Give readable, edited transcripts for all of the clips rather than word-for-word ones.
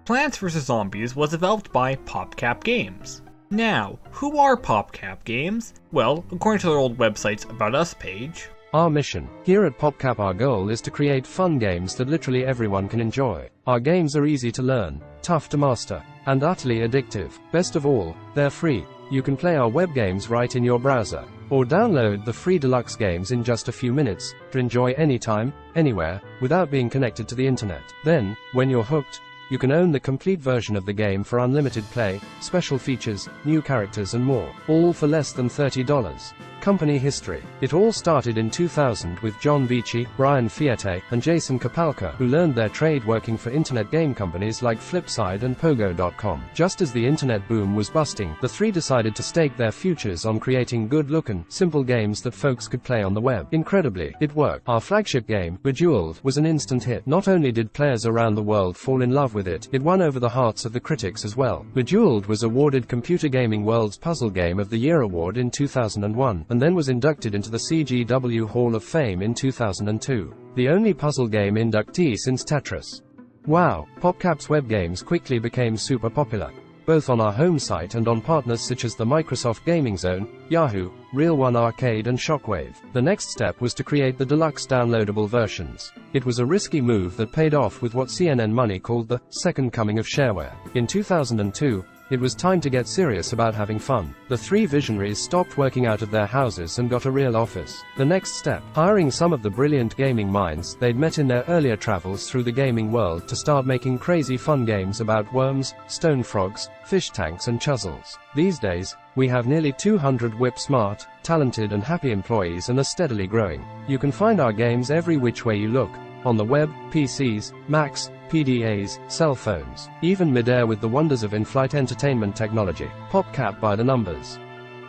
Plants vs. Zombies was developed by PopCap Games. Now, who are PopCap Games? Well, according to their old website's About Us page, our mission. Here at PopCap, our goal is to create fun games that literally everyone can enjoy. Our games are easy to learn, tough to master, and utterly addictive. Best of all, they're free. You can play our web games right in your browser, or download the free deluxe games in just a few minutes, to enjoy anytime, anywhere, without being connected to the internet. Then, when you're hooked, you can own the complete version of the game for unlimited play, special features, new characters and more, all for less than $30. Company history. It all started in 2000 with John Vici, Brian Fiete, and Jason Kapalka, who learned their trade working for internet game companies like Flipside and Pogo.com. Just as the internet boom was busting, the three decided to stake their futures on creating good-looking, simple games that folks could play on the web. Incredibly, it worked. Our flagship game, Bejeweled, was an instant hit. Not only did players around the world fall in love with it, it won over the hearts of the critics as well. Bejeweled was awarded Computer Gaming World's Puzzle Game of the Year award in 2001, and then was inducted into the CGW Hall of Fame in 2002. The only puzzle game inductee since Tetris. Wow, PopCap's web games quickly became super popular, both on our home site and on partners such as the Microsoft Gaming Zone, Yahoo, Real One Arcade and Shockwave. The next step was to create the deluxe downloadable versions. It was a risky move that paid off with what CNN Money called the second coming of shareware. In 2002, it was time to get serious about having fun. The three visionaries stopped working out of their houses and got a real office. The next step, hiring some of the brilliant gaming minds they'd met in their earlier travels through the gaming world to start making crazy fun games about worms, stone frogs, fish tanks and chuzzles. These days, we have nearly 200 whip-smart, talented and happy employees and are steadily growing. You can find our games every which way you look, on the web, PCs, Macs, PDAs, cell phones, even midair with the wonders of in-flight entertainment technology. PopCap by the numbers.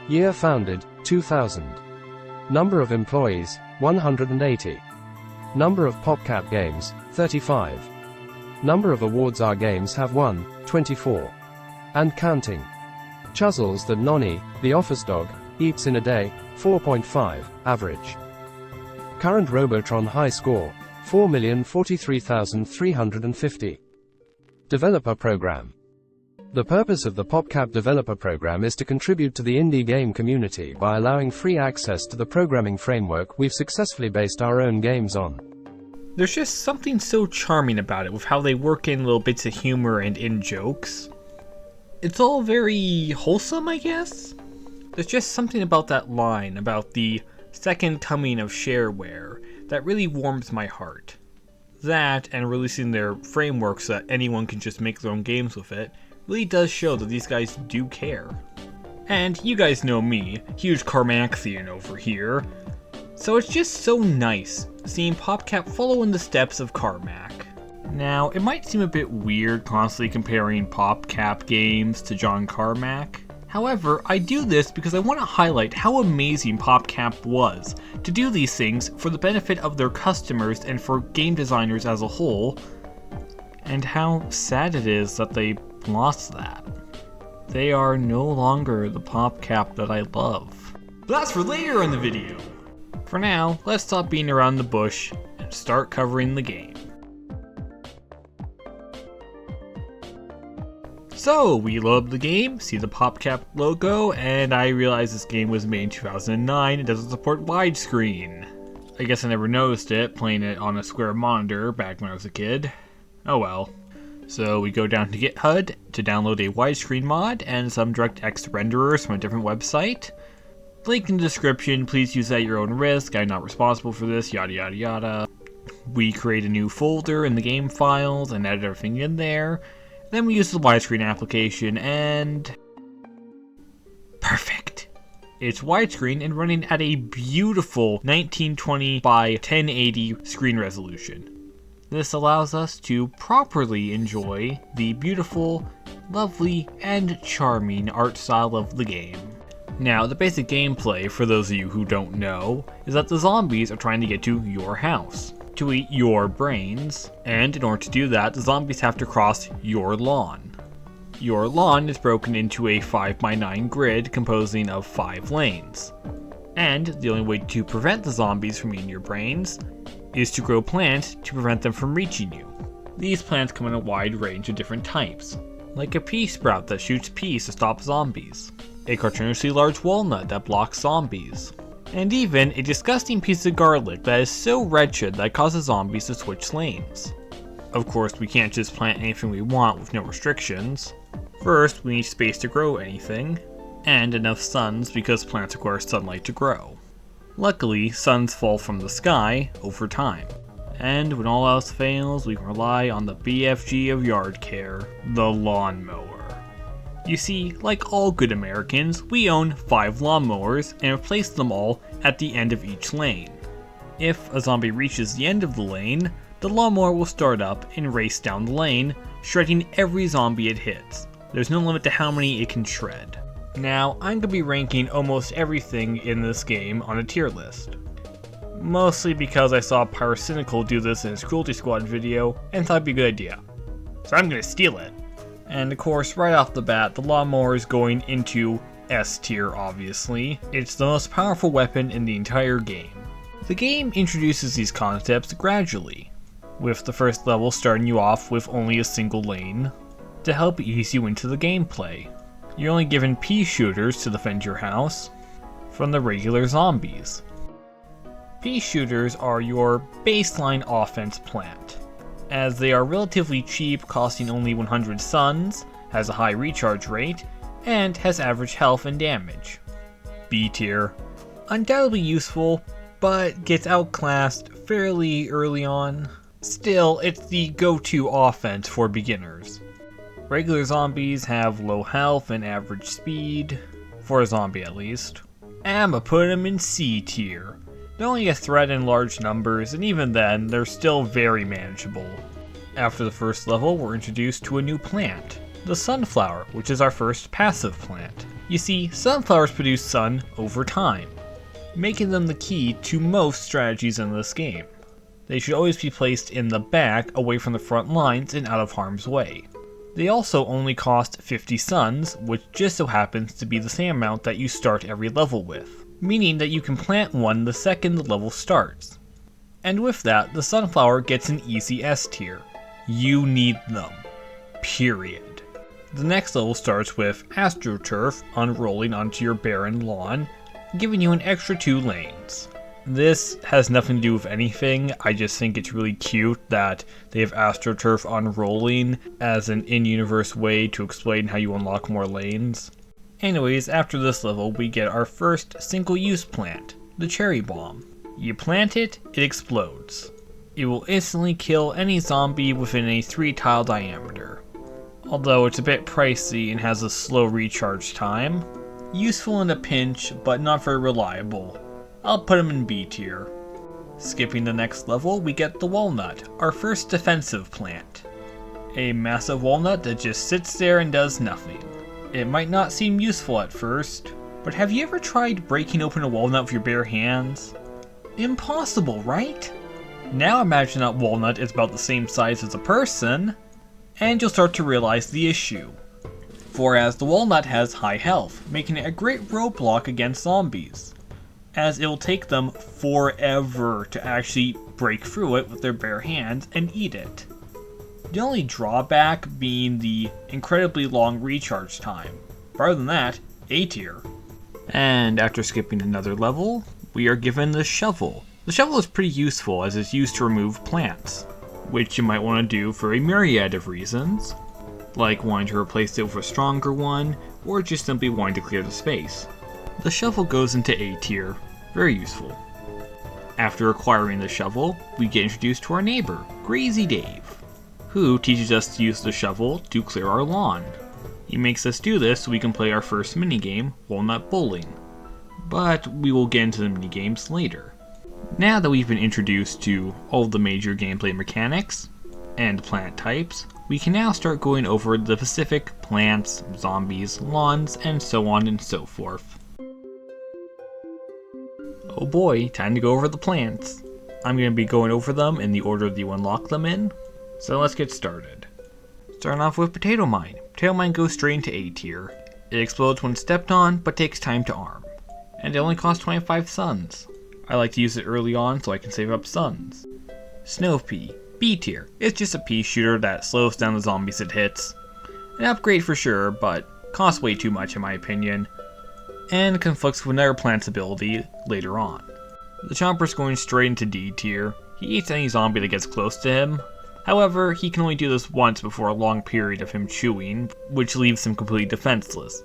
Year founded, 2000. Number of employees, 180. Number of PopCap games, 35. Number of awards our games have won, 24. And counting. Chuzzles that Nonny, the office dog, eats in a day, 4.5, average. Current Robotron high score, 4,043,350. Developer Program. The purpose of the PopCap Developer Program is to contribute to the indie game community by allowing free access to the programming framework we've successfully based our own games on. there's just something so charming about it with how they work in little bits of humor and in-jokes. It's all very wholesome, I guess? There's just something about that line, about the second coming of shareware, that really warms my heart. That, and releasing their framework so that anyone can just make their own games with it, really does show that these guys do care. And you guys know me, huge Carmaxian over here, so it's just so nice seeing PopCap follow in the steps of Carmack. Now, it might seem a bit weird constantly comparing PopCap Games to John Carmack. However, I do this because I want to highlight how amazing PopCap was to do these things for the benefit of their customers and for game designers as a whole, and how sad it is that they lost that. They are no longer the PopCap that I love. But that's for later in the video! For now, let's stop beating around the bush and start covering the game. So, we load up the game, see the PopCap logo, and I realize this game was made in 2009 and doesn't support widescreen. I guess I never noticed it, playing it on a square monitor back when I was a kid. Oh well. So we go down to GitHub to download a widescreen mod and some DirectX renderers from a different website. Link in the description, please use that at your own risk, I'm not responsible for this, yada yada yada. We create a new folder in the game files and edit everything in there. Then we use the widescreen application and... perfect! It's widescreen and running at a beautiful 1920 by 1080 screen resolution. This allows us to properly enjoy the beautiful, lovely, and charming art style of the game. Now, the basic gameplay, for those of you who don't know, is that the zombies are trying to get to your house to eat your brains, and in order to do that, the zombies have to cross your lawn. Your lawn is broken into a 5x9 grid composing of 5 lanes. And the only way to prevent the zombies from eating your brains is to grow plants to prevent them from reaching you. These plants come in a wide range of different types, like a pea sprout that shoots peas to stop zombies, a cartoonishly large walnut that blocks zombies, and even a disgusting piece of garlic that is so wretched that it causes zombies to switch lanes. Of course, we can't just plant anything we want with no restrictions. First, we need space to grow anything, and enough suns because plants require sunlight to grow. Luckily, suns fall from the sky over time. And when all else fails, we can rely on the BFG of yard care, the lawnmower. You see, like all good Americans, we own 5 lawnmowers and have placed them all at the end of each lane. If a zombie reaches the end of the lane, the lawnmower will start up and race down the lane, shredding every zombie it hits. There's no limit to how many it can shred. Now, I'm going to be ranking almost everything in this game on a tier list. Mostly because I saw Pyrocynical do this in his Cruelty Squad video and thought it'd be a good idea. So I'm going to steal it. And of course, right off the bat, the lawnmower is going into S tier, obviously. It's the most powerful weapon in the entire game. The game introduces these concepts gradually, with the first level starting you off with only a single lane, to help ease you into the gameplay. You're only given pea shooters to defend your house from the regular zombies. Pea shooters are your baseline offense plant, as they are relatively cheap, costing only 100 suns, has a high recharge rate, and has average health and damage. B tier, undoubtedly useful, but gets outclassed fairly early on. Still, it's the go-to offense for beginners. Regular zombies have low health and average speed, for a zombie at least. I'ma put them in C tier. They're only a threat in large numbers, and even then, they're still very manageable. After the first level, we're introduced to a new plant, the sunflower, which is our first passive plant. You see, sunflowers produce sun over time, making them the key to most strategies in this game. They should always be placed in the back, away from the front lines and out of harm's way. They also only cost 50 suns, which just so happens to be the same amount that you start every level with, meaning that you can plant one the second the level starts. And with that, the sunflower gets an easy S tier. You need them. Period. The next level starts with AstroTurf unrolling onto your barren lawn, giving you an extra 2 lanes. This has nothing to do with anything, I just think it's really cute that they have AstroTurf unrolling as an in-universe way to explain how you unlock more lanes. Anyways, after this level we get our first single-use plant, the cherry bomb. You plant it, it explodes. It will instantly kill any zombie within a 3-tile diameter. Although it's a bit pricey and has a slow recharge time. Useful in a pinch, but not very reliable. I'll put him in B tier. Skipping the next level, we get the walnut, our first defensive plant. A massive walnut that just sits there and does nothing. It might not seem useful at first, but have you ever tried breaking open a walnut with your bare hands? Impossible, right? Now imagine that walnut is about the same size as a person, and you'll start to realize the issue. For as the walnut has high health, making it a great roadblock against zombies, as it will take them forever to actually break through it with their bare hands and eat it. The only drawback being the incredibly long recharge time. But other than that, A tier. And after skipping another level, we are given the shovel. The shovel is pretty useful as it's used to remove plants, which you might want to do for a myriad of reasons, like wanting to replace it with a stronger one, or just simply wanting to clear the space. The shovel goes into A tier, very useful. After acquiring the shovel, we get introduced to our neighbor, Crazy Dave, who teaches us to use the shovel to clear our lawn. He makes us do this so we can play our first minigame, Walnut Bowling, but we will get into the minigames later. Now that we've been introduced to all the major gameplay mechanics and plant types, we can now start going over the specific plants, zombies, lawns, and so on and so forth. Oh boy, time to go over the plants. I'm going to be going over them in the order that you unlock them in, so let's get started. Starting off with Potato Mine. Potato Mine goes straight into A tier. It explodes when stepped on, but takes time to arm. And it only costs 25 suns. I like to use it early on so I can save up suns. Snow Pea. B tier. It's just a pea shooter that slows down the zombies it hits. An upgrade for sure, but costs way too much in my opinion, and conflicts with another plant's ability later on. The Chomper's going straight into D tier. He eats any zombie that gets close to him. However, he can only do this once before a long period of him chewing, which leaves him completely defenseless.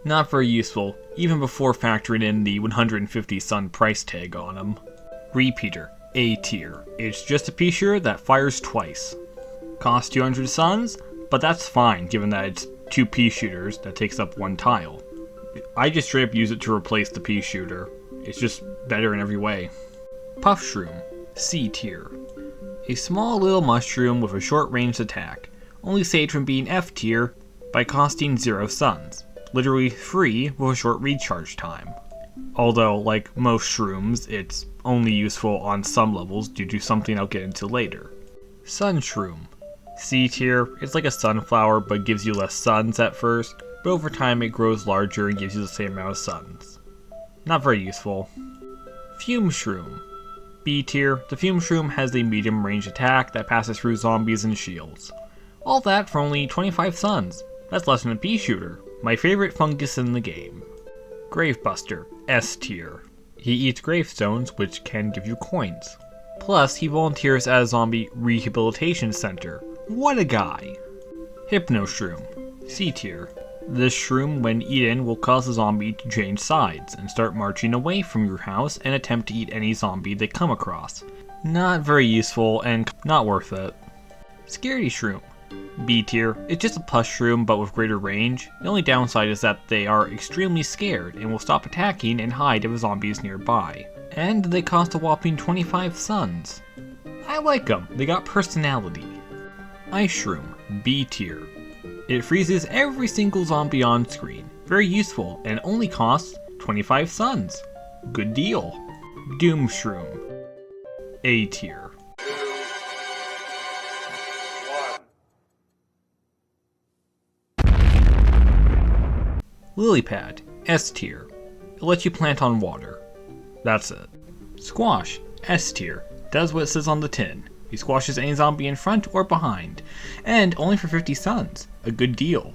Not very useful, even before factoring in the 150 sun price tag on him. Repeater, A tier. It's just a pea shooter that fires twice. Costs 200 suns, but that's fine given that it's 2 pea shooters that takes up 1 tile. I just straight up use it to replace the pea shooter. It's just better in every way. Puff Shroom, C tier. A small little mushroom with a short range attack, only saved from being F tier by costing 0 suns. Literally free with a short recharge time. Although, like most shrooms, it's only useful on some levels due to something I'll get into later. Sun Shroom, C tier. It's like a sunflower but gives you less suns at first, but over time it grows larger and gives you the same amount of suns. Not very useful. Fume Shroom, B tier. The Fume Shroom has a medium range attack that passes through zombies and shields. All that for only 25 suns. That's less than a pea shooter. My favorite fungus in the game. Gravebuster, S tier. He eats gravestones, which can give you coins. Plus, he volunteers at a zombie rehabilitation center. What a guy! Hypno Shroom, C tier. This shroom, when eaten, will cause the zombie to change sides and start marching away from your house and attempt to eat any zombie they come across. Not very useful and not worth it. Scaredy Shroom, B tier. It's just a plush shroom but with greater range. The only downside is that they are extremely scared and will stop attacking and hide if a zombie is nearby. And they cost a whopping 25 suns. I like them, they got personality. Ice Shroom, B tier. It freezes every single zombie on screen. Very useful and only costs 25 suns. Good deal. Doom Shroom, A tier. 2, 1. Lily Pad, S tier. It lets you plant on water. That's it. Squash, S tier. Does what it says on the tin. He squashes any zombie in front or behind, and only for 50 suns. A good deal.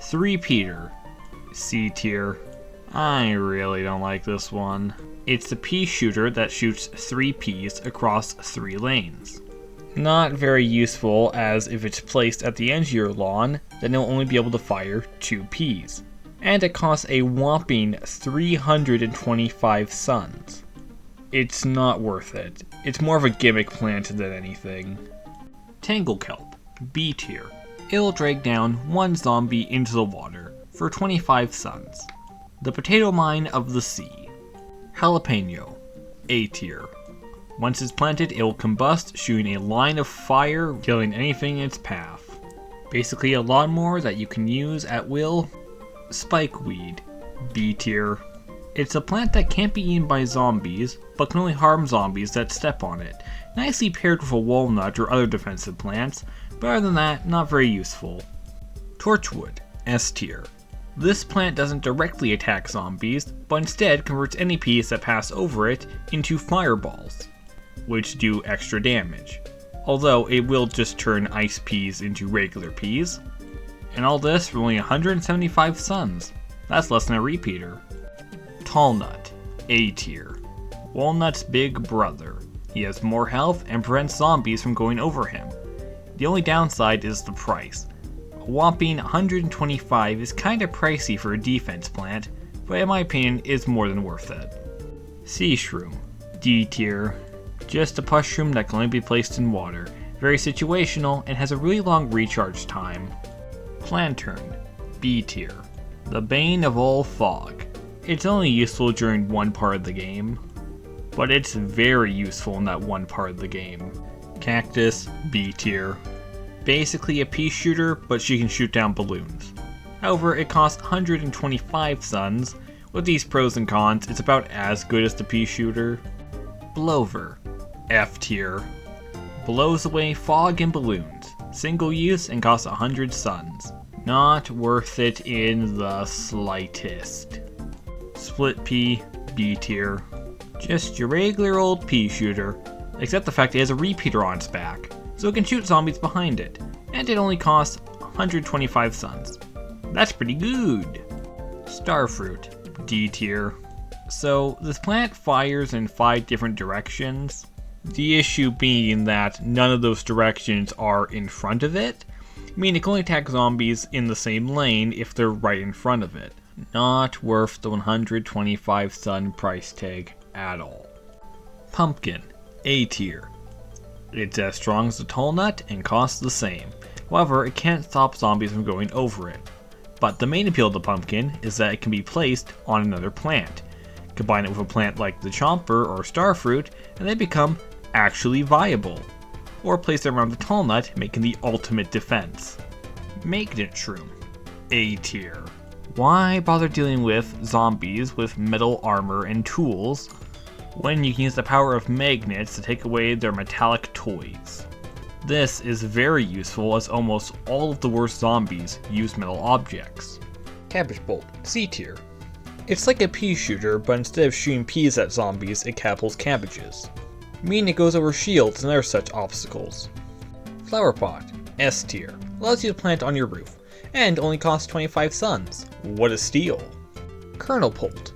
3-Peter, C tier. I really don't like this one. It's the pea shooter that shoots 3 peas across 3 lanes. Not very useful, as if it's placed at the edge of your lawn, then it'll only be able to fire 2 peas. And it costs a whopping 325 suns. It's not worth it. It's more of a gimmick plant than anything. Tangle Kelp, B tier. It'll drag down 1 zombie into the water for 25 suns. The Potato Mine of the Sea. Jalapeno, A tier. Once it's planted, it will combust, shooting a line of fire, killing anything in its path. Basically a lawnmower that you can use at will. Spikeweed, B tier. It's a plant that can't be eaten by zombies, but can only harm zombies that step on it. Nicely paired with a walnut or other defensive plants, but other than that, not very useful. Torchwood, S tier. This plant doesn't directly attack zombies, but instead converts any peas that pass over it into fireballs, which do extra damage. Although it will just turn ice peas into regular peas. And all this for only 175 suns. That's less than a repeater. Tallnut, A tier. Walnut's big brother. He has more health and prevents zombies from going over him. The only downside is the price. A whopping 125 is kinda pricey for a defense plant, but in my opinion is more than worth it. Sea Shroom, D tier. Just a push shroom that can only be placed in water. Very situational and has a really long recharge time. Plantern, B tier. The bane of all fog. It's only useful during one part of the game, but it's very useful in that one part of the game. Cactus, B tier. Basically a pea shooter, but she can shoot down balloons. However, it costs 125 suns. With these pros and cons, it's about as good as the pea shooter. Blover, F tier. Blows away fog and balloons. Single use and costs 100 suns. Not worth it in the slightest. Split pea, B tier. Just your regular old pea shooter. except the fact it has a repeater on its back, so it can shoot zombies behind it, and it only costs 125 suns. That's pretty good. Starfruit, D tier. So this plant fires in 5 different directions, the issue being that none of those directions are in front of it, meaning it can only attack zombies in the same lane if they're right in front of it. Not worth the 125 sun price tag at all. Pumpkin, A tier. It's as strong as a tall nut and costs the same. However, it can't stop zombies from going over it. But the main appeal of the pumpkin is that it can be placed on another plant. Combine it with a plant like the chomper or starfruit, and they become actually viable. Or place it around the tall nut, making the ultimate defense. Magnet shroom, A tier. Why bother dealing with zombies with metal armor and tools when you can use the power of magnets to take away their metallic toys? This is very useful as almost all of the worst zombies use metal objects. Cabbage bolt, C tier. It's like a pea shooter, but instead of shooting peas at zombies, it catapults cabbages, meaning it goes over shields and other such obstacles. Flower pot, S tier. Allows you to plant on your roof, and only costs 25 suns. What a steal. Kernel Polt,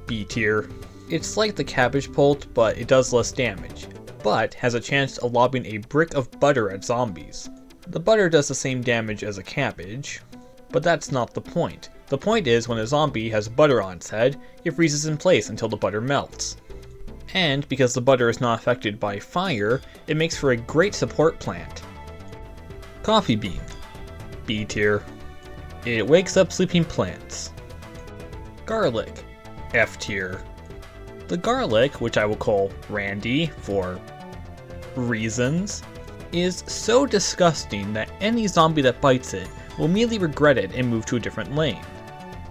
B tier. It's like the cabbage polt, but it does less damage, but has a chance of lobbing a brick of butter at zombies. The butter does the same damage as a cabbage, but that's not the point. The point is when a zombie has butter on its head, it freezes in place until the butter melts. And because the butter is not affected by fire, it makes for a great support plant. Coffee bean, B tier. It wakes up sleeping plants. Garlic, F tier. The garlic, which I will call Randy for reasons, is so disgusting that any zombie that bites it will immediately regret it and move to a different lane.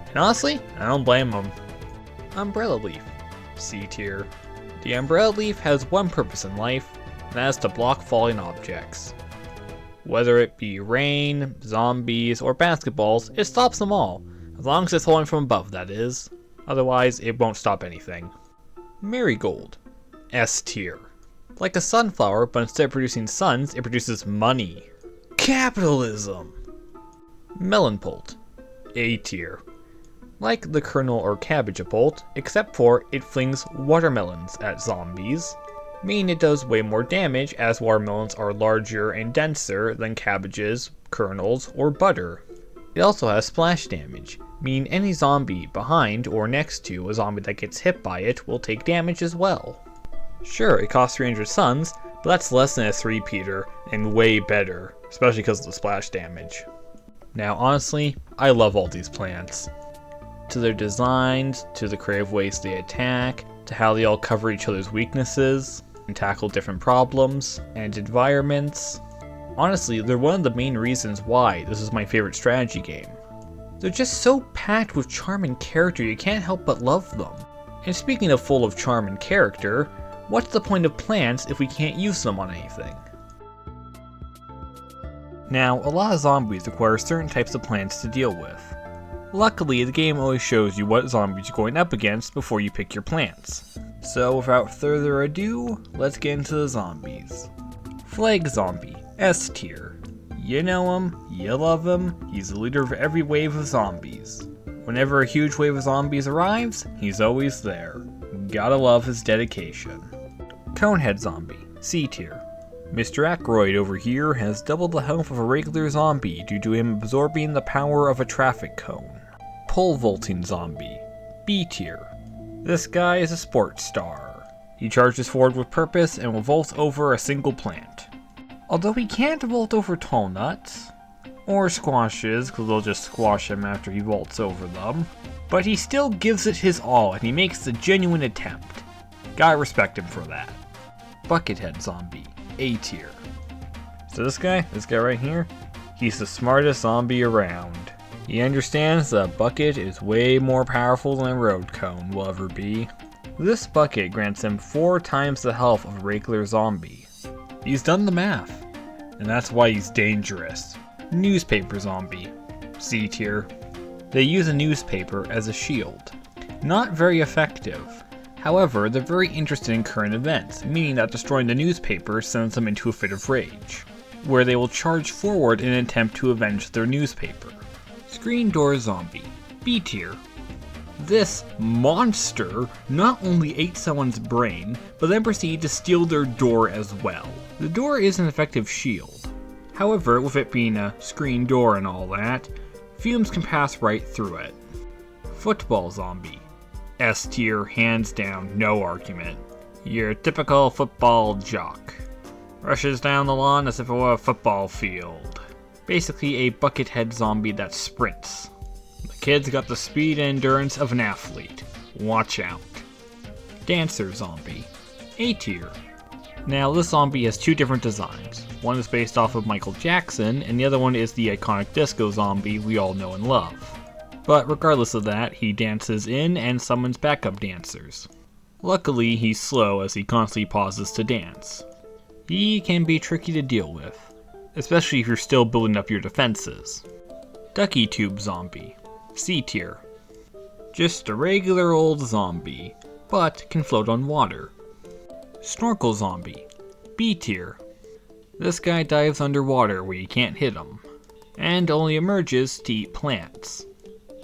And honestly, I don't blame them. Umbrella leaf, C tier. The umbrella leaf has one purpose in life, and that is to block falling objects. Whether it be rain, zombies, or basketballs, it stops them all. As long as it's falling from above, that is. Otherwise, it won't stop anything. Marigold, S tier. Like a sunflower, but instead of producing suns, it produces money. Capitalism! Melon Polt, A tier. Like the kernel or cabbage bolt, except for it flings watermelons at zombies, meaning it does way more damage as watermelons are larger and denser than cabbages, kernels, or butter. It also has splash damage, meaning any zombie behind or next to a zombie that gets hit by it will take damage as well. Sure, it costs 300 suns, but that's less than a 3-peater and way better, especially because of the splash damage. Now honestly, I love all these plants. To their designs, to the creative ways they attack, to how they all cover each other's weaknesses, and tackle different problems and environments. Honestly, they're one of the main reasons why this is my favorite strategy game. They're just so packed with charm and character you can't help but love them. And speaking of full of charm and character, what's the point of plants if we can't use them on anything? Now, a lot of zombies require certain types of plants to deal with. Luckily, the game always shows you what zombies you're going up against before you pick your plants. So without further ado, let's get into the zombies. Flag Zombie, S tier. You know him, you love him, he's the leader of every wave of zombies. Whenever a huge wave of zombies arrives, he's always there. Gotta love his dedication. Conehead Zombie, C tier. Mr. Aykroyd over here has doubled the health of a regular zombie due to him absorbing the power of a traffic cone. Pole Vaulting Zombie, B tier. This guy is a sports star. He charges forward with purpose and will vault over a single plant. Although he can't vault over tall nuts, or squashes, because they'll just squash him after he vaults over them, but he still gives it his all and he makes a genuine attempt. Gotta respect him for that. Buckethead Zombie, A tier. So this guy right here, he's the smartest zombie around. He understands that a bucket is way more powerful than a road cone will ever be. This bucket grants him 4 times the health of a regular zombie. He's done the math, and that's why he's dangerous. Newspaper Zombie, C tier. They use a newspaper as a shield. Not very effective, However, they're very interested in current events, meaning that destroying the newspaper sends them into a fit of rage, where they will charge forward in an attempt to avenge their newspaper. Screen Door Zombie, B tier. This monster not only ate someone's brain, but then proceeded to steal their door as well. The door is an effective shield. However, with it being a screen door and all that, fumes can pass right through it. Football Zombie, S tier, hands down, no argument. Your typical football jock. Rushes down the lawn as if it were a football field. Basically a buckethead zombie that sprints. The kid's got the speed and endurance of an athlete. Watch out. Dancer Zombie, A tier. Now this zombie has two different designs. One is based off of Michael Jackson, and the other one is the iconic disco zombie we all know and love. But regardless of that, he dances in and summons backup dancers. Luckily, he's slow as he constantly pauses to dance. He can be tricky to deal with, especially if you're still building up your defenses. Ducky Tube Zombie, C tier. Just a regular old zombie, but can float on water. Snorkel Zombie, B tier. This guy dives underwater where you can't hit him, and only emerges to eat plants.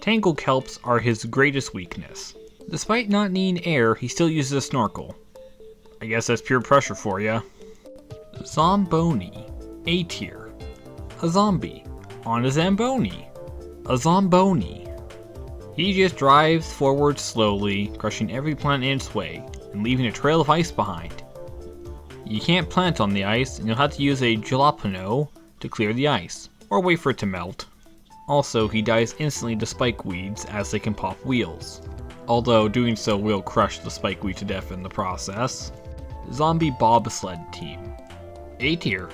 Tangle kelps are his greatest weakness. Despite not needing air, he still uses a snorkel. I guess that's pure pressure for ya. Zomboni, A tier. A zombie on a Zamboni. A Zomboni. He just drives forward slowly, crushing every plant in its way, and leaving a trail of ice behind. You can't plant on the ice, and you'll have to use a jalapeno to clear the ice, or wait for it to melt. Also, he dies instantly to spike weeds as they can pop wheels, although doing so will crush the spike weed to death in the process. Zombie Bobsled Team, A tier.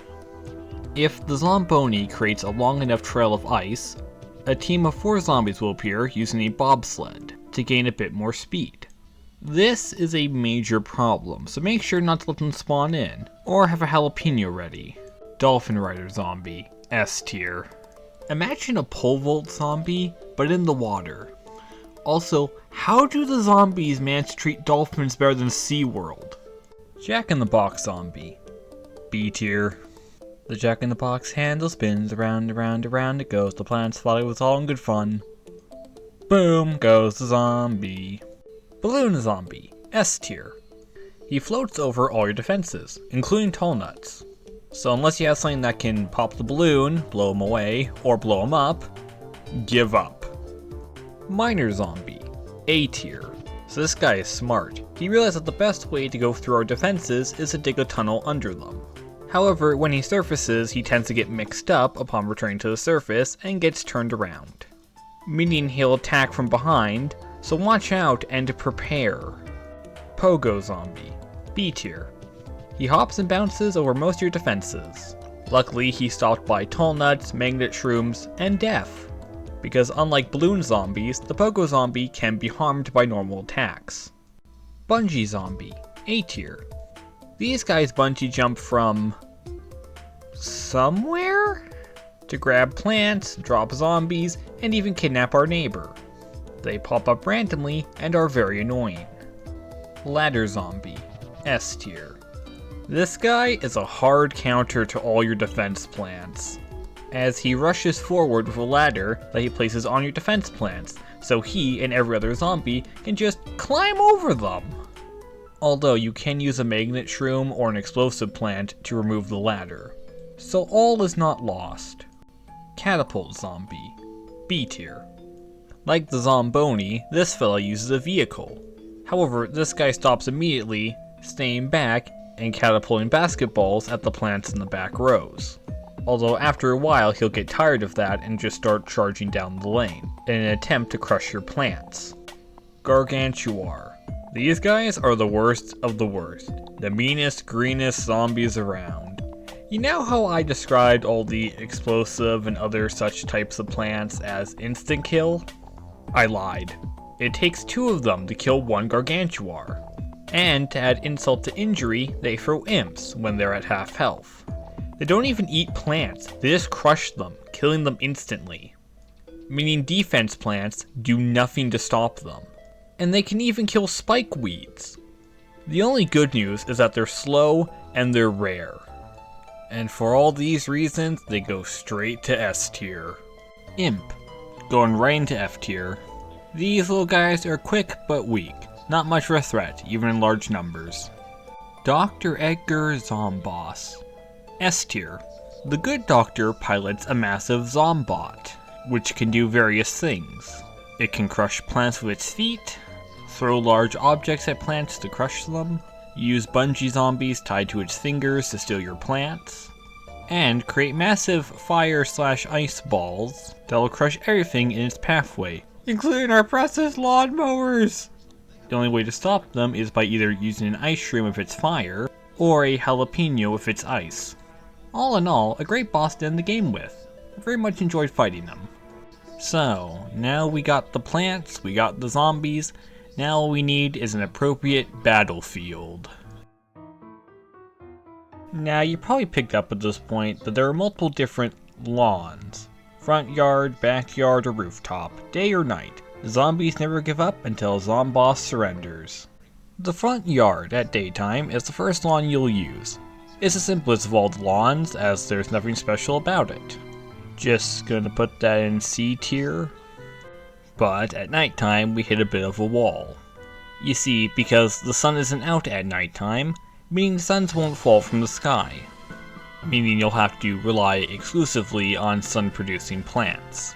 If the Zomboni creates a long enough trail of ice, a team of 4 zombies will appear using a bobsled to gain a bit more speed. This is a major problem, so make sure not to let them spawn in, or have a jalapeno ready. Dolphin Rider Zombie, S tier. Imagine a pole vault zombie, but in the water. Also, how do the zombies manage to treat dolphins better than SeaWorld? Jack-in-the-Box Zombie, B tier. The Jack-in-the-Box handle spins around, around, around it goes. The plants follow with all in good fun. Boom goes the zombie. Balloon Zombie, S tier. He floats over all your defenses, including tall nuts. So unless you have something that can pop the balloon, blow him away, or blow him up, give up. Miner Zombie, A tier. So this guy is smart. He realized that the best way to go through our defenses is to dig a tunnel under them. However, when he surfaces, he tends to get mixed up upon returning to the surface and gets turned around, meaning he'll attack from behind, so watch out and prepare. Pogo Zombie, B tier. He hops and bounces over most of your defenses. Luckily, he's stopped by tall nuts, magnet shrooms, and death, because unlike balloon zombies, the Pogo Zombie can be harmed by normal attacks. Bungee Zombie, A tier. These guys bungee jump from somewhere to grab plants, drop zombies, and even kidnap our neighbor. They pop up randomly and are very annoying. Ladder Zombie, S tier. This guy is a hard counter to all your defense plants, as he rushes forward with a ladder that he places on your defense plants, so he and every other zombie can just climb over them. Although you can use a magnet shroom or an explosive plant to remove the ladder, so all is not lost. Catapult Zombie, B tier. Like the Zomboni, this fella uses a vehicle. However, this guy stops immediately, staying back and catapulting basketballs at the plants in the back rows. Although after a while he'll get tired of that and just start charging down the lane in an attempt to crush your plants. Gargantuar. These guys are the worst of the worst. The meanest, greenest zombies around. You know how I described all the explosive and other such types of plants as instant kill? I lied. It takes 2 of them to kill 1 Gargantuar. And to add insult to injury, they throw imps when they're at half health. They don't even eat plants, they just crush them, killing them instantly. Meaning defense plants do nothing to stop them. and they can even kill spike weeds. The only good news is that they're slow and they're rare. And for all these reasons, they go straight to S tier. Imp, going right into F tier. These little guys are quick but weak, not much of a threat, even in large numbers. Dr. Edgar Zomboss, S tier. The good doctor pilots a massive Zombot, which can do various things. It can crush plants with its feet, throw large objects at plants to crush them, use bungee zombies tied to its fingers to steal your plants, and create massive fire/ice balls that'll crush everything in its pathway, including our precious lawnmowers. The only way to stop them is by either using an ice shroom if it's fire, or a jalapeno if it's ice. All in all, a great boss to end the game with. I very much enjoyed fighting them. So, now we got the plants, we got the zombies, now all we need is an appropriate battlefield. Now you probably picked up at this point that there are multiple different lawns. Front yard, backyard, or rooftop, day or night. The zombies never give up until Zomboss surrenders. The front yard at daytime is the first lawn you'll use. It's the simplest of all the lawns, as there's nothing special about it. Just gonna put that in C tier. But at nighttime we hit a bit of a wall. You see, because the sun isn't out at nighttime, meaning the suns won't fall from the sky. Meaning you'll have to rely exclusively on sun-producing plants.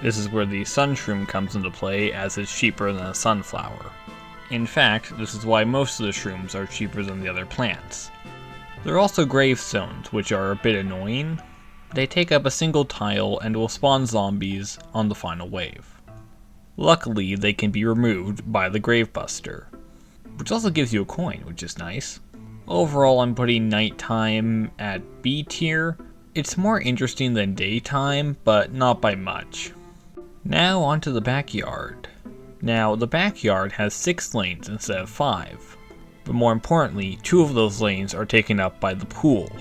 This is where the sun shroom comes into play, as it's cheaper than a sunflower. In fact, this is why most of the shrooms are cheaper than the other plants. There are also gravestones, which are a bit annoying. They take up a single tile and will spawn zombies on the final wave. Luckily, they can be removed by the Gravebuster, which also gives you a coin, which is nice. Overall, I'm putting nighttime at B tier. It's more interesting than daytime, but not by much. Now onto the backyard. Now, the backyard has 6 lanes instead of 5. But more importantly, 2 of those lanes are taken up by the pool.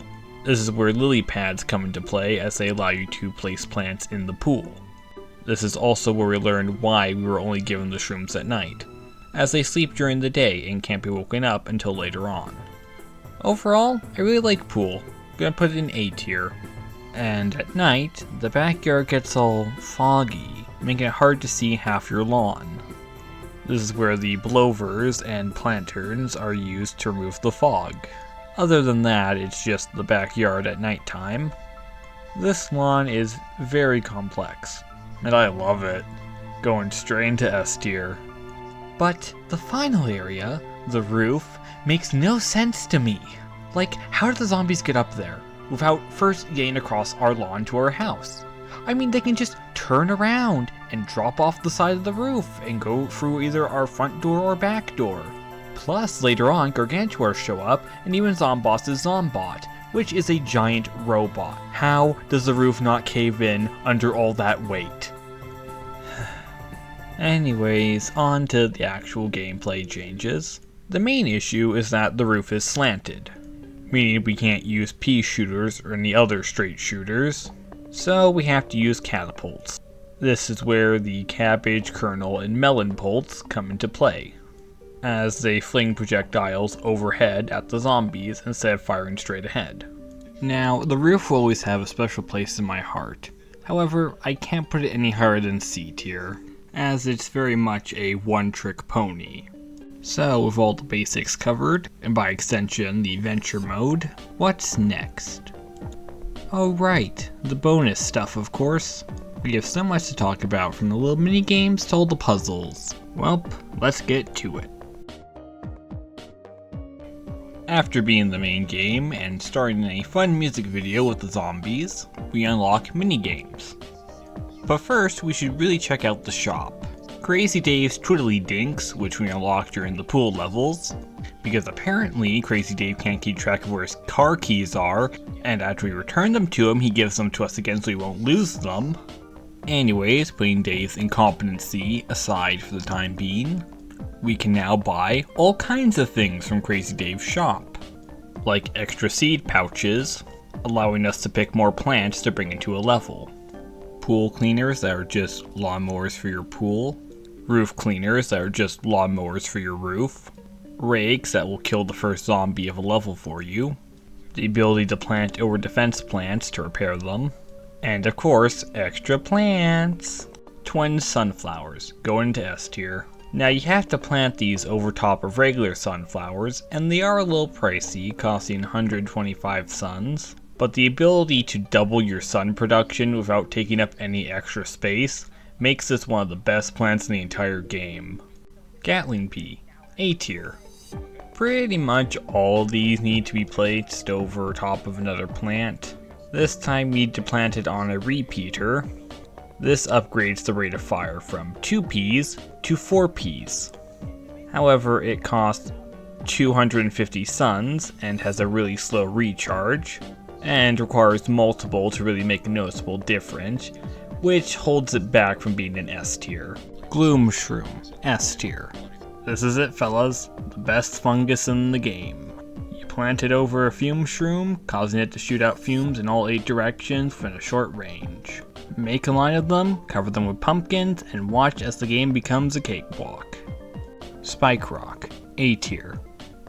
This is where lily pads come into play, as they allow you to place plants in the pool. This is also where we learned why we were only given the shrooms at night, as they sleep during the day and can't be woken up until later on. Overall, I really like pool. I'm gonna put it in A tier. And at night, the backyard gets all foggy, making it hard to see half your lawn. This is where the blowers and planterns are used to remove the fog. Other than that, it's just the backyard at nighttime. This lawn is very complex, and I love it. Going straight into S tier. But the final area, the roof, makes no sense to me. Like, how do the zombies get up there without first getting across our lawn to our house? I mean, they can just turn around and drop off the side of the roof and go through either our front door or back door. Plus, later on, Gargantuars show up, and even Zomboss's Zombot, which is a giant robot. How does the roof not cave in under all that weight? Anyways, on to the actual gameplay changes. The main issue is that the roof is slanted, meaning we can't use pea shooters or any other straight shooters, so we have to use catapults. This is where the cabbage, kernel, and melon bolts come into play, as they fling projectiles overhead at the zombies instead of firing straight ahead. Now, the roof will always have a special place in my heart. However, I can't put it any higher than C tier, as it's very much a one-trick pony. So, with all the basics covered, and by extension the venture mode, what's next? Oh right, the bonus stuff of course. We have so much to talk about, from the little mini games to all the puzzles. Welp, let's get to it. After beating the main game and starting a fun music video with the zombies, we unlock mini-games. But first, we should really check out the shop. Crazy Dave's Twiddly Dinks, which we unlock during the pool levels, because apparently Crazy Dave can't keep track of where his car keys are, and after we return them to him, he gives them to us again so we won't lose them. Anyways, putting Dave's incompetency aside for the time being, we can now buy all kinds of things from Crazy Dave's shop, like extra seed pouches, allowing us to pick more plants to bring into a level, pool cleaners that are just lawnmowers for your pool, roof cleaners that are just lawnmowers for your roof, rakes that will kill the first zombie of a level for you, the ability to plant over defense plants to repair them, and of course, extra plants. Twin sunflowers, go into S tier. Now you have to plant these over top of regular sunflowers, and they are a little pricey, costing 125 suns, but the ability to double your sun production without taking up any extra space makes this one of the best plants in the entire game. Gatling pea, A tier. Pretty much all of these need to be placed over top of another plant. This time you need to plant it on a repeater. This upgrades the rate of fire from 2 peas to 4 peas. However, it costs 250 suns and has a really slow recharge, and requires multiple to really make a noticeable difference, which holds it back from being an S tier. Gloom shroom, S tier. This is it, fellas, the best fungus in the game. You plant it over a fume shroom, causing it to shoot out fumes in all 8 directions within a short range. Make a line of them, cover them with pumpkins, and watch as the game becomes a cakewalk. Spike rock, A tier.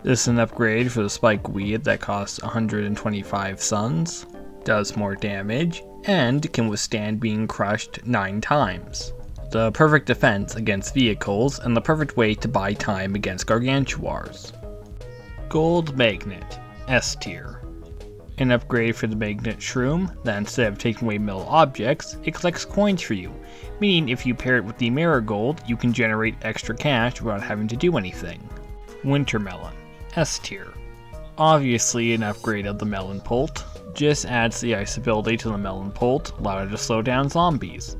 This is an upgrade for the spike weed that costs 125 suns, does more damage, and can withstand being crushed 9 times. The perfect defense against vehicles, and the perfect way to buy time against gargantuars. Gold magnet, S tier. An upgrade for the magnet shroom that instead of taking away metal objects, it collects coins for you, meaning if you pair it with the marigold, you can generate extra cash without having to do anything. Winter melon, S tier. Obviously an upgrade of the melon pult, just adds the ice ability to the melon pult, allowing it to slow down zombies,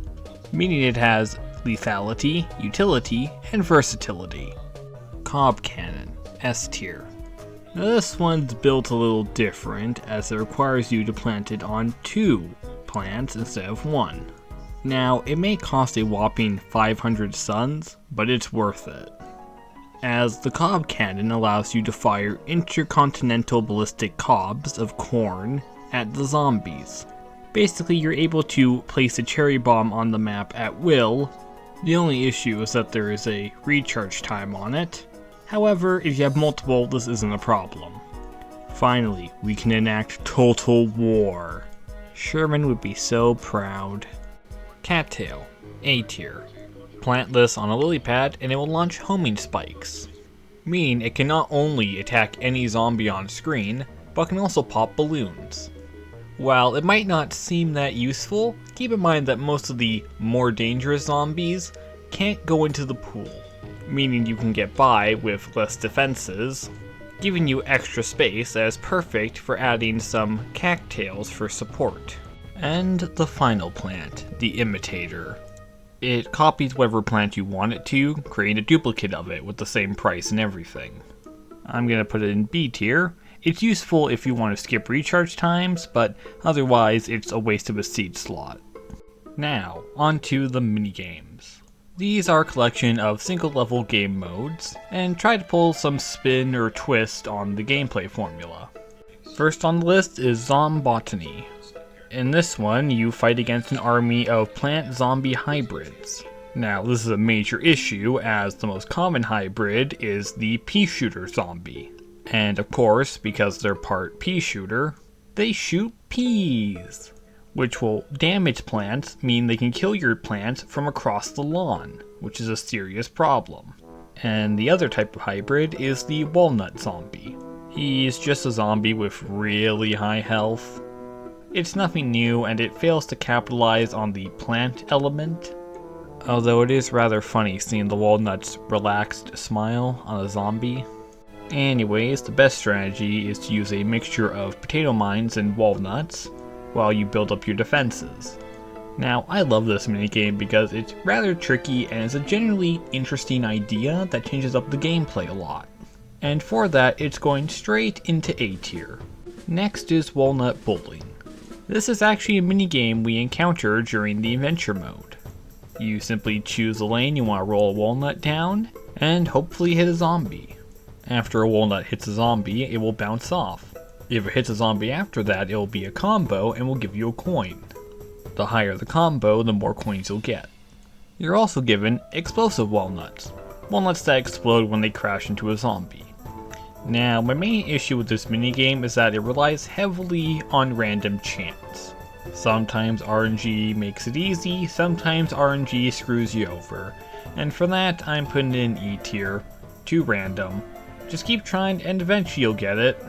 meaning it has lethality, utility, and versatility. Cob cannon, S tier. Now this one's built a little different, as it requires you to plant it on 2 plants instead of 1. Now, it may cost a whopping 500 suns, but it's worth it, as the cob cannon allows you to fire intercontinental ballistic cobs of corn at the zombies. Basically, you're able to place a cherry bomb on the map at will. The only issue is that there is a recharge time on it. However, if you have multiple, this isn't a problem. Finally, we can enact total war. Sherman would be so proud. Cattail, A tier. Plant this on a lily pad and it will launch homing spikes, meaning it can not only attack any zombie on screen, but can also pop balloons. While it might not seem that useful, keep in mind that most of the more dangerous zombies can't go into the pool, meaning you can get by with less defenses, giving you extra space that is perfect for adding some cattails for support. And the final plant, the imitator. It copies whatever plant you want it to, create a duplicate of it with the same price and everything. I'm going to put it in B tier. It's useful if you want to skip recharge times, but otherwise it's a waste of a seed slot. Now, onto the minigames. These are a collection of single level game modes, and try to pull some spin or twist on the gameplay formula. First on the list is Zombotany. In this one, you fight against an army of plant zombie hybrids. Now, this is a major issue, as the most common hybrid is the pea shooter zombie. And of course, because they're part pea shooter, they shoot peas, which will damage plants, mean they can kill your plants from across the lawn, which is a serious problem. And the other type of hybrid is the walnut zombie. He's just a zombie with really high health. It's nothing new, and it fails to capitalize on the plant element, although it is rather funny seeing the walnut's relaxed smile on a zombie. Anyways, the best strategy is to use a mixture of potato mines and walnuts while you build up your defenses. Now, I love this minigame because it's rather tricky and is a generally interesting idea that changes up the gameplay a lot. And for that, it's going straight into A tier. Next is Walnut Bowling. This is actually a minigame we encounter during the adventure mode. You simply choose a lane you want to roll a walnut down, and hopefully hit a zombie. After a walnut hits a zombie, it will bounce off. If it hits a zombie after that, it will be a combo and will give you a coin. The higher the combo, the more coins you'll get. You're also given explosive walnuts. Walnuts that explode when they crash into a zombie. Now, my main issue with this minigame is that it relies heavily on random chance. Sometimes RNG makes it easy, sometimes RNG screws you over. And for that, I'm putting it in E tier. Too random. Just keep trying and eventually you'll get it.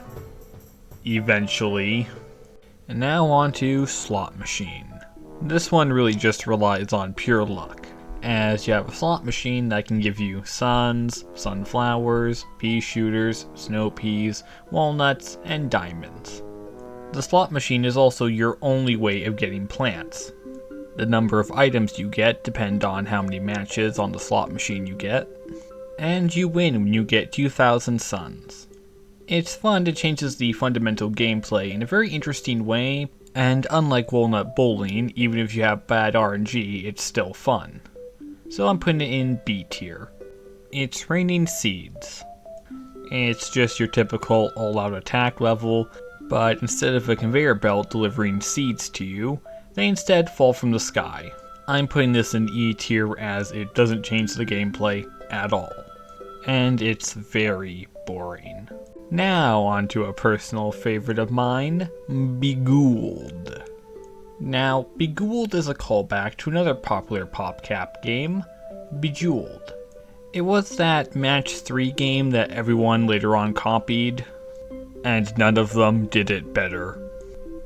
Eventually. And now on to Slot Machine. This one really just relies on pure luck, as you have a slot machine that can give you suns, sunflowers, pea shooters, snow peas, walnuts, and diamonds. The slot machine is also your only way of getting plants. The number of items you get depend on how many matches on the slot machine you get, and you win when you get 2,000 suns. It's fun, it changes the fundamental gameplay in a very interesting way, and unlike Walnut Bowling, even if you have bad RNG, it's still fun. So I'm putting it in B tier. It's raining seeds. It's just your typical all-out attack level, but instead of a conveyor belt delivering seeds to you, they instead fall from the sky. I'm putting this in E tier as it doesn't change the gameplay at all. And it's very boring. Now onto a personal favorite of mine, Begooled. Now, Begooled is a callback to another popular PopCap game, Bejeweled. It was that match 3 game that everyone later on copied, and none of them did it better.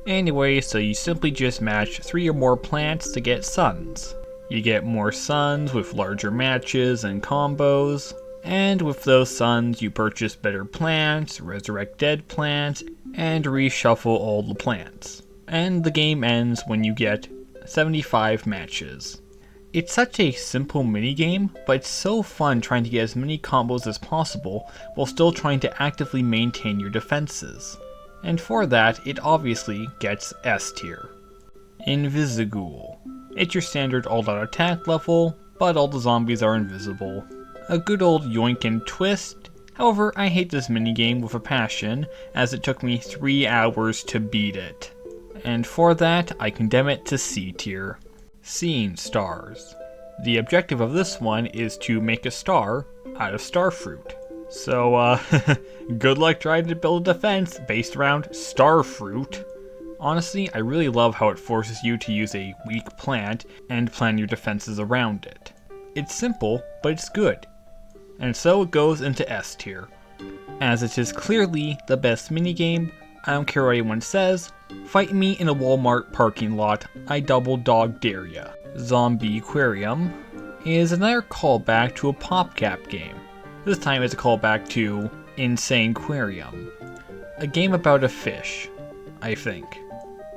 Anyway, so you simply just match 3 or more plants to get suns. You get more suns with larger matches and combos, and with those suns you purchase better plants, resurrect dead plants, and reshuffle all the plants. And the game ends when you get 75 matches. It's such a simple minigame, but it's so fun trying to get as many combos as possible while still trying to actively maintain your defenses. And for that, it obviously gets S tier. Invisigool. It's your standard all-out attack level, but all the zombies are invisible. A good old yoink and twist. However, I hate this minigame with a passion, as it took me 3 hours to beat it. And for that, I condemn it to C tier. Seeing stars. The objective of this one is to make a star out of starfruit. So, good luck trying to build a defense based around starfruit. Honestly, I really love how it forces you to use a weak plant and plan your defenses around it. It's simple, but it's good. And so it goes into S tier. As it is clearly the best minigame, I don't care what anyone says, fight me in a Walmart parking lot, I double dog dare ya. Zombie Aquarium is another callback to a PopCap game. This time it's a callback to Insane Aquarium, a game about a fish, I think.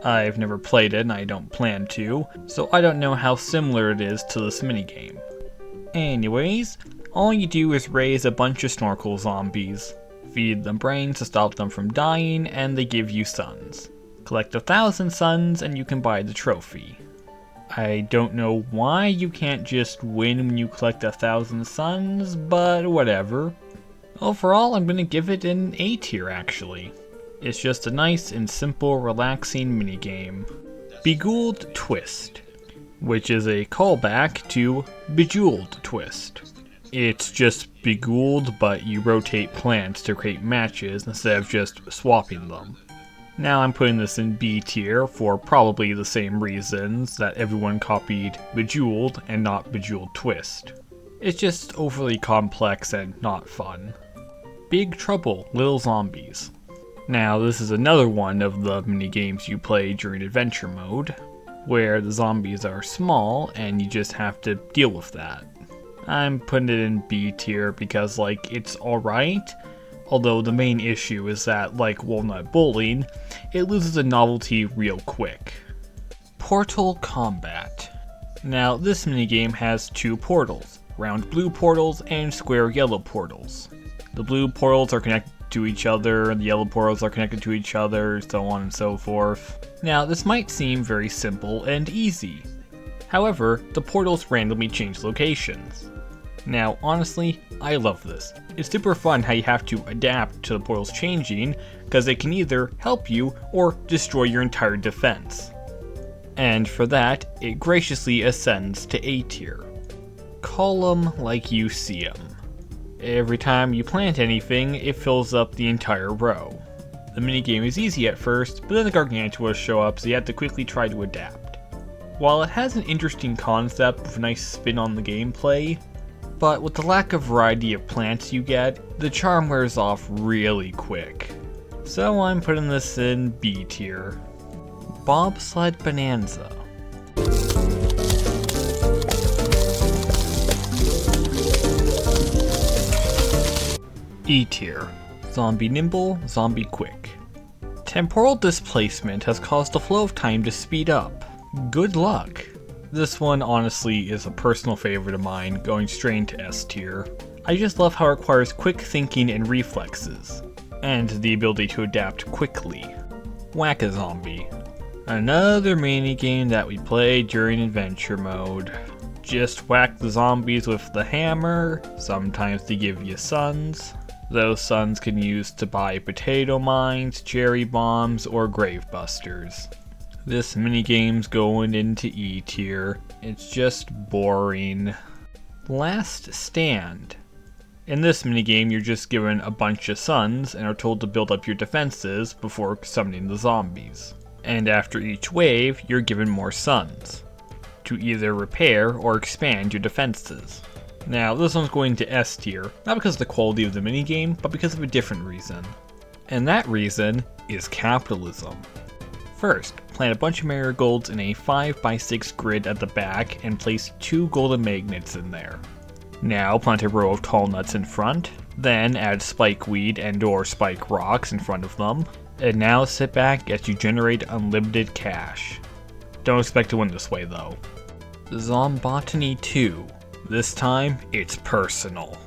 I've never played it and I don't plan to, so I don't know how similar it is to this minigame. Anyways, all you do is raise a bunch of snorkel zombies, feed them brains to stop them from dying, and they give you suns. Collect 1,000 suns and you can buy the trophy. I don't know why you can't just win when you collect 1,000 suns, but whatever. Overall, I'm gonna give it an A tier actually. It's just a nice and simple, relaxing minigame. Begooled Twist, which is a callback to Bejeweled Twist. It's just Begooled, but you rotate plants to create matches instead of just swapping them. Now I'm putting this in B tier for probably the same reasons that everyone copied Bejeweled and not Bejeweled Twist. It's just overly complex and not fun. Big Trouble, Little Zombies. Now this is another one of the minigames you play during adventure mode, where the zombies are small and you just have to deal with that. I'm putting it in B tier because, like, it's alright, although the main issue is that, like Walnut Bowling, it loses the novelty real quick. Portal Combat. Now, this minigame has 2 portals, round blue portals and square yellow portals. The blue portals are connected to each other, and the yellow portals are connected to each other, so on and so forth. Now, this might seem very simple and easy. However, the portals randomly change locations. Now, honestly, I love this. It's super fun how you have to adapt to the portals changing, because they can either help you or destroy your entire defense. And for that, it graciously ascends to A tier. Call 'em like you see 'em. Every time you plant anything, it fills up the entire row. The minigame is easy at first, but then the gargantuas show up, so you have to quickly try to adapt. While it has an interesting concept with a nice spin on the gameplay, but with the lack of variety of plants you get, the charm wears off really quick. So I'm putting this in B tier. Bobsled Bonanza. E tier. Zombie Nimble, Zombie Quick. Temporal displacement has caused the flow of time to speed up. Good luck. This one honestly is a personal favorite of mine, going straight into S tier. I just love how it requires quick thinking and reflexes, and the ability to adapt quickly. Whack-a-Zombie. Another minigame that we play during adventure mode. Just whack the zombies with the hammer, sometimes they give you suns. Those suns can use to buy potato mines, cherry bombs, or grave busters. This minigame's going into E tier. It's just boring. Last Stand. In this minigame, you're just given a bunch of suns and are told to build up your defenses before summoning the zombies. And after each wave, you're given more suns to either repair or expand your defenses. Now, this one's going to S tier, not because of the quality of the minigame, but because of a different reason. And that reason is capitalism. First, plant a bunch of marigolds in a 5x6 grid at the back and place 2 golden magnets in there. Now plant a row of tall nuts in front, then add spikeweed and or spike rocks in front of them, and now sit back as you generate unlimited cash. Don't expect to win this way though. Zombotany 2. This time, it's personal.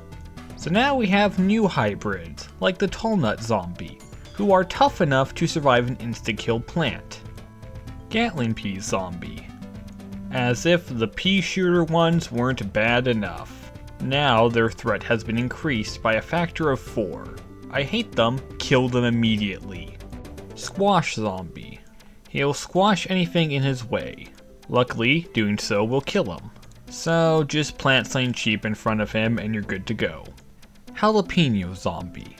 So now we have new hybrids, like the tall nut zombie, who are tough enough to survive an insta-kill plant. Gatling Pea Zombie. As if the pea shooter ones weren't bad enough. Now their threat has been increased by a factor of 4. I hate them, kill them immediately. Squash Zombie. He'll squash anything in his way. Luckily, doing so will kill him. So just plant something cheap in front of him and you're good to go. Jalapeno Zombie.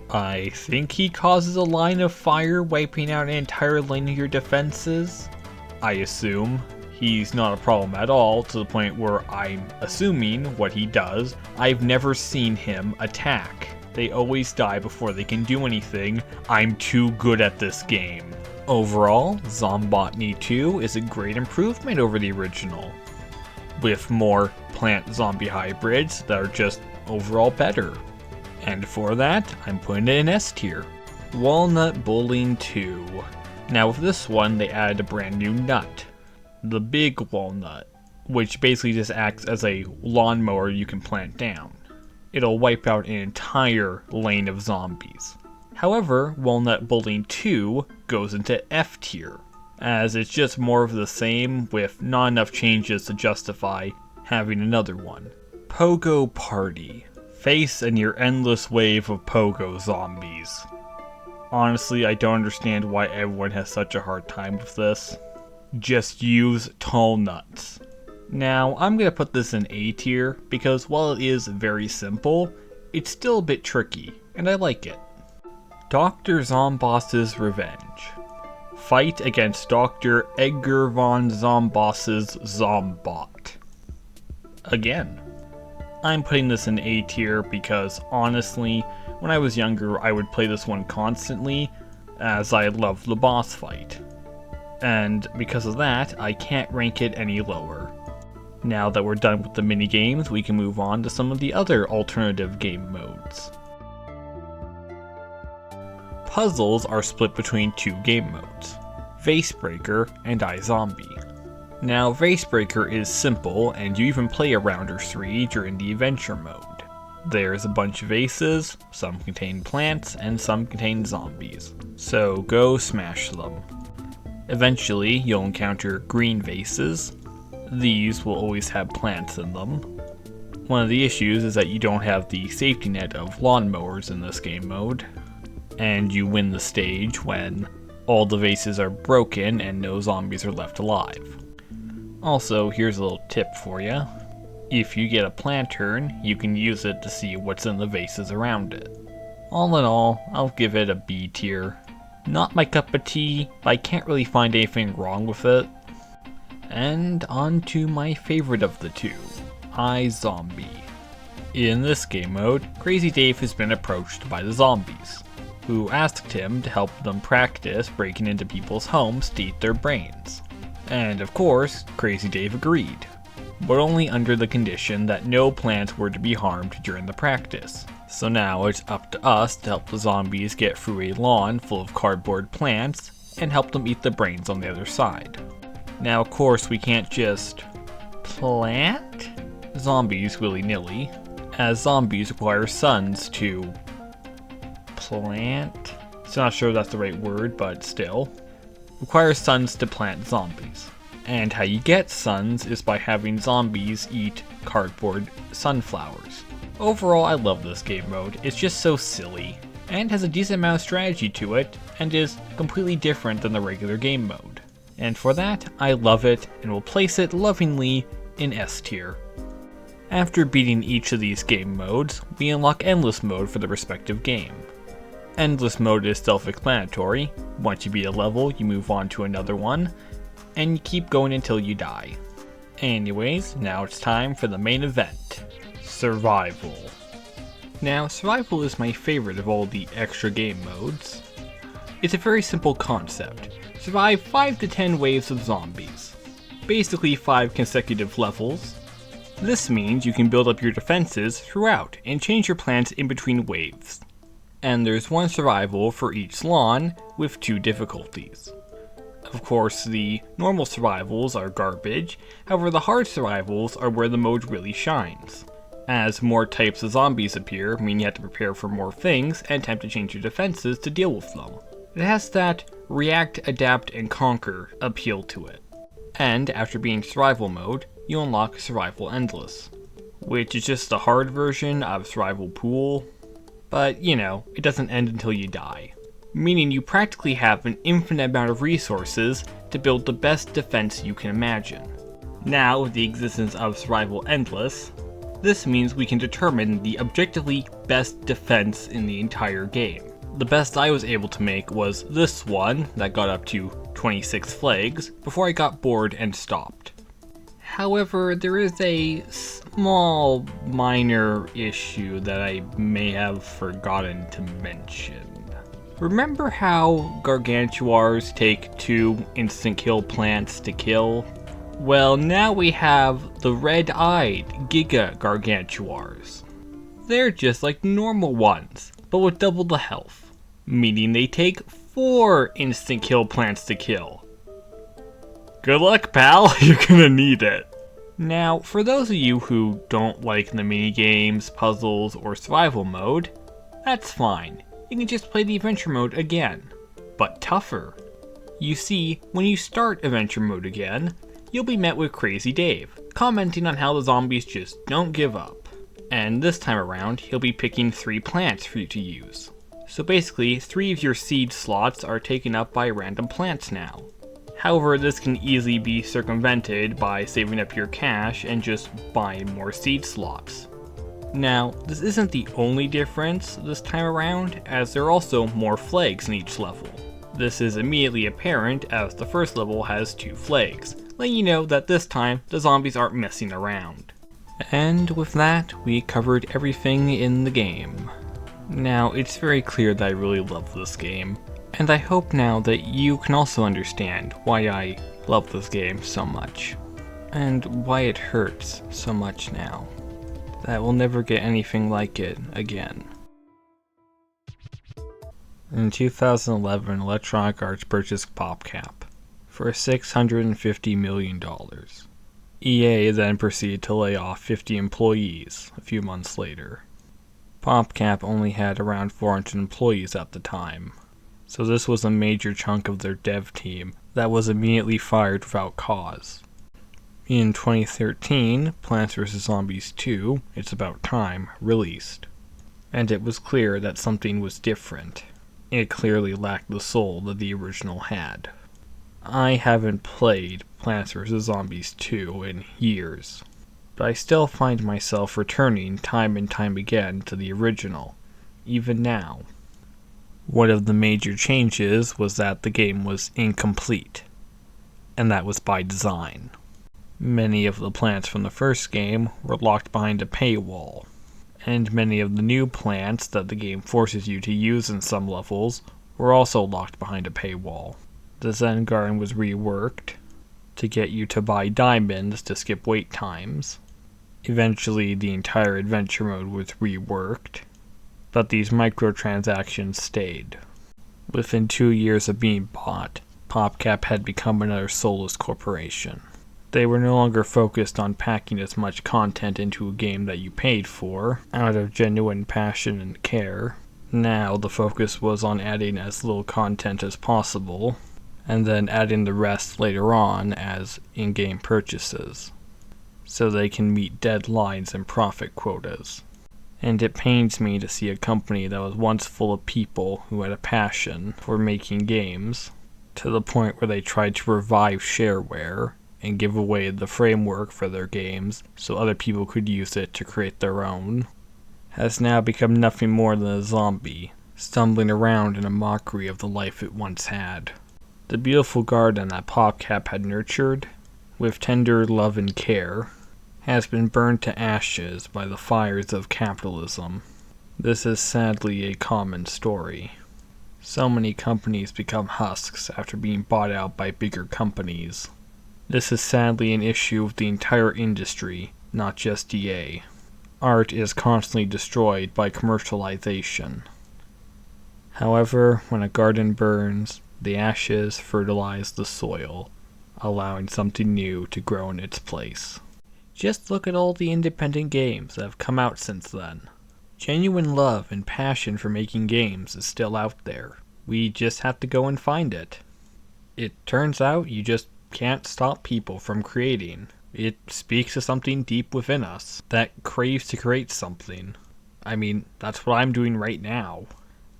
I think he causes a line of fire, wiping out an entire lane of your defenses. I assume. He's not a problem at all, to the point where I'm assuming what he does. I've never seen him attack. They always die before they can do anything. I'm too good at this game. Overall, Zombotany 2 is a great improvement over the original, with more plant zombie hybrids that are just overall better. And for that, I'm putting it in S tier. Walnut Bowling 2. Now with this one, they added a brand new nut, the big walnut, which basically just acts as a lawnmower you can plant down. It'll wipe out an entire lane of zombies. However, Walnut Bowling 2 goes into F tier, as it's just more of the same with not enough changes to justify having another one. Pogo Party. Face a near endless wave of pogo zombies. Honestly, I don't understand why everyone has such a hard time with this. Just use tall nuts. Now, I'm going to put this in A tier because while it is very simple, it's still a bit tricky, and I like it. Dr. Zomboss's Revenge. Fight against Dr. Edgar von Zomboss's Zombot. Again. I'm putting this in A tier because honestly, when I was younger, I would play this one constantly as I loved the boss fight. And because of that, I can't rank it any lower. Now that we're done with the mini games, we can move on to some of the other alternative game modes. Puzzles are split between 2 game modes, Vasebreaker and iZombie. Now, Vasebreaker is simple, and you even play a round or 3 during the adventure mode. There's a bunch of vases, some contain plants, and some contain zombies. So go smash them. Eventually, you'll encounter green vases. These will always have plants in them. One of the issues is that you don't have the safety net of lawnmowers in this game mode, and you win the stage when all the vases are broken and no zombies are left alive. Also, here's a little tip for you. If you get a Plantern, you can use it to see what's in the vases around it. All in all, I'll give it a B tier. Not my cup of tea, but I can't really find anything wrong with it. And on to my favorite of the two, iZombie. In this game mode, Crazy Dave has been approached by the zombies, who asked him to help them practice breaking into people's homes to eat their brains. And of course, Crazy Dave agreed, but only under the condition that no plants were to be harmed during the practice. So now it's up to us to help the zombies get through a lawn full of cardboard plants and help them eat the brains on the other side. Now of course we can't just plant zombies willy-nilly, as zombies require suns to plant. So not sure if that's the right word, but still. Requires suns to plant zombies. And how you get suns is by having zombies eat cardboard sunflowers. Overall, I love this game mode. It's just so silly, and has a decent amount of strategy to it, and is completely different than the regular game mode. And for that, I love it, and will place it lovingly in S tier. After beating each of these game modes, we unlock Endless Mode for the respective game. Endless Mode is self-explanatory. Once you beat a level, you move on to another one, and you keep going until you die. Anyways, now it's time for the main event, Survival. Now, Survival is my favorite of all the extra game modes. It's a very simple concept. Survive 5 to 10 waves of zombies. Basically 5 consecutive levels. This means you can build up your defenses throughout and change your plans in between waves. And there's one survival for each lawn with 2 difficulties. Of course, the normal survivals are garbage, however the hard survivals are where the mode really shines, as more types of zombies appear, meaning you have to prepare for more things and attempt to change your defenses to deal with them. It has that react, adapt, and conquer appeal to it. And after being survival mode, you unlock Survival Endless, which is just the hard version of Survival Pool, but you know, it doesn't end until you die, meaning you practically have an infinite amount of resources to build the best defense you can imagine. Now, with the existence of Survival Endless, this means we can determine the objectively best defense in the entire game. The best I was able to make was this one that got up to 26 flags before I got bored and stopped. However, there is a small minor issue that I may have forgotten to mention. Remember how gargantuars take 2 instant kill plants to kill? Well, now we have the red-eyed Giga Gargantuars. They're just like normal ones, but with double the health, meaning they take 4 instant kill plants to kill. Good luck, pal, you're gonna need it. Now, for those of you who don't like the minigames, puzzles, or survival mode, that's fine. You can just play the adventure mode again, but tougher. You see, when you start adventure mode again, you'll be met with Crazy Dave, commenting on how the zombies just don't give up. And this time around, he'll be picking 3 plants for you to use. So basically, 3 of your seed slots are taken up by random plants now. However, this can easily be circumvented by saving up your cash and just buying more seed slots. Now, this isn't the only difference this time around, as there are also more flags in each level. This is immediately apparent as the first level has 2 flags, letting you know that this time the zombies aren't messing around. And with that, we covered everything in the game. Now, it's very clear that I really love this game, and I hope now that you can also understand why I love this game so much, and why it hurts so much now. That we'll never get anything like it again. In 2011, Electronic Arts purchased PopCap for $650 million. EA then proceeded to lay off 50 employees a few months later. PopCap only had around 400 employees at the time, so this was a major chunk of their dev team that was immediately fired without cause. In 2013, Plants vs. Zombies 2, It's About Time, released, and it was clear that something was different. It clearly lacked the soul that the original had. I haven't played Plants vs. Zombies 2 in years, but I still find myself returning time and time again to the original, even now. One of the major changes was that the game was incomplete, and that was by design. Many of the plants from the first game were locked behind a paywall, and many of the new plants that the game forces you to use in some levels were also locked behind a paywall. The Zen Garden was reworked to get you to buy diamonds to skip wait times. Eventually, the entire adventure mode was reworked, but these microtransactions stayed. Within 2 years of being bought, PopCap had become another soulless corporation. They were no longer focused on packing as much content into a game that you paid for, out of genuine passion and care. Now the focus was on adding as little content as possible, and then adding the rest later on as in-game purchases, so they can meet deadlines and profit quotas. And it pains me to see a company that was once full of people who had a passion for making games, to the point where they tried to revive shareware and give away the framework for their games so other people could use it to create their own, has now become nothing more than a zombie, stumbling around in a mockery of the life it once had. The beautiful garden that PopCap had nurtured, with tender love and care, has been burned to ashes by the fires of capitalism. This is sadly a common story. So many companies become husks after being bought out by bigger companies. This is sadly an issue of the entire industry, not just EA. Art is constantly destroyed by commercialization. However, when a garden burns, the ashes fertilize the soil, allowing something new to grow in its place. Just look at all the independent games that have come out since then. Genuine love and passion for making games is still out there. We just have to go and find it. It turns out you just can't stop people from creating. It speaks to something deep within us that craves to create something. I mean, that's what I'm doing right now.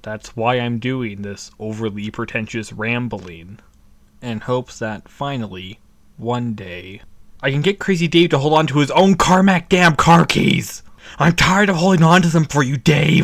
That's why I'm doing this overly pretentious rambling, in hopes that finally, one day, I can get Crazy Dave to hold on to his own Carmack damn car keys! I'm tired of holding on to them for you, Dave!